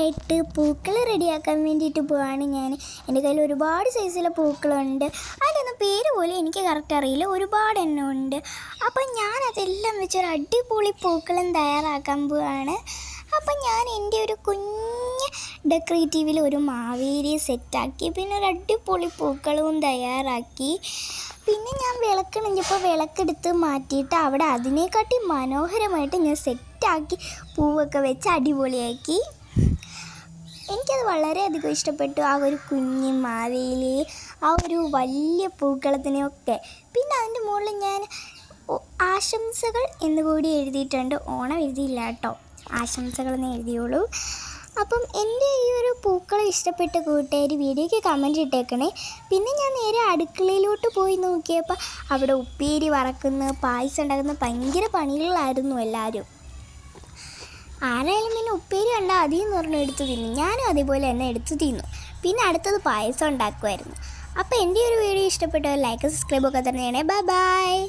ഓണമായിട്ട് പൂക്കൾ റെഡിയാക്കാൻ വേണ്ടിയിട്ട് പോവാണ് ഞാൻ. എൻ്റെ കയ്യിൽ ഒരുപാട് സൈസിലെ പൂക്കളുണ്ട്. അതിനൊന്നും പേര് പോലും എനിക്ക് കറക്റ്റ് അറിയില്ല, ഒരുപാട് എണ്ണം ഉണ്ട്. അപ്പം ഞാനതെല്ലാം വെച്ചൊരു അടിപൊളി പൂക്കളം തയ്യാറാക്കാൻ പോവാണ്. അപ്പം ഞാൻ എൻ്റെ ഒരു കുഞ്ഞ് ഡെക്കറേറ്റീവിൽ ഒരു മാവേലിയെ സെറ്റാക്കി, പിന്നെ ഒരു അടിപൊളി പൂക്കളവും തയ്യാറാക്കി. പിന്നെ ഞാൻ വിളക്കണിഞ്ഞപ്പോൾ വിളക്കെടുത്ത് മാറ്റിയിട്ട് അവിടെ അതിനെക്കാട്ടി മനോഹരമായിട്ട് ഞാൻ സെറ്റാക്കി പൂവൊക്കെ വെച്ച് അടിപൊളിയാക്കി. എനിക്കത് വളരെയധികം ഇഷ്ടപ്പെട്ടു, ആ ഒരു കുഞ്ഞ് മാവേലി, ആ ഒരു വലിയ പൂക്കളത്തിനെയൊക്കെ. പിന്നെ അതിൻ്റെ മുകളിൽ ഞാൻ ആശംസകൾ എന്നുകൂടി എഴുതിയിട്ടുണ്ട്. ഓണം എഴുതിയില്ല കേട്ടോ, ആശംസകളെന്ന് എഴുതിയോളൂ. അപ്പം എൻ്റെ ഈ ഒരു പൂക്കളെ ഇഷ്ടപ്പെട്ട കൂട്ടുകാർ വീഡിയോയ്ക്ക് കമൻറ്റ് ഇട്ടേക്കണേ. പിന്നെ ഞാൻ നേരെ അടുക്കളയിലോട്ട് പോയി നോക്കിയപ്പോൾ അവിടെ ഉപ്പേരി വറക്കുന്ന, പായസം ഉണ്ടാക്കുന്ന ഭയങ്കര പണികളായിരുന്നു എല്ലാവരും. ആരായാലും പിന്നെ ഉപ്പേരി കണ്ടാൽ അതിന്ന് പറഞ്ഞ് എടുത്തു തിന്നു. ഞാനും അതേപോലെ തന്നെ എടുത്തു തിന്നു. പിന്നെ അടുത്തത് പായസം ഉണ്ടാക്കുമായിരുന്നു. അപ്പോൾ എൻ്റെ ഒരു വീഡിയോ ഇഷ്ടപ്പെട്ട ലൈക്ക് സബ്സ്ക്രൈബ് ഒക്കെ തന്നെ ചെയ്യണേ. Bye bye.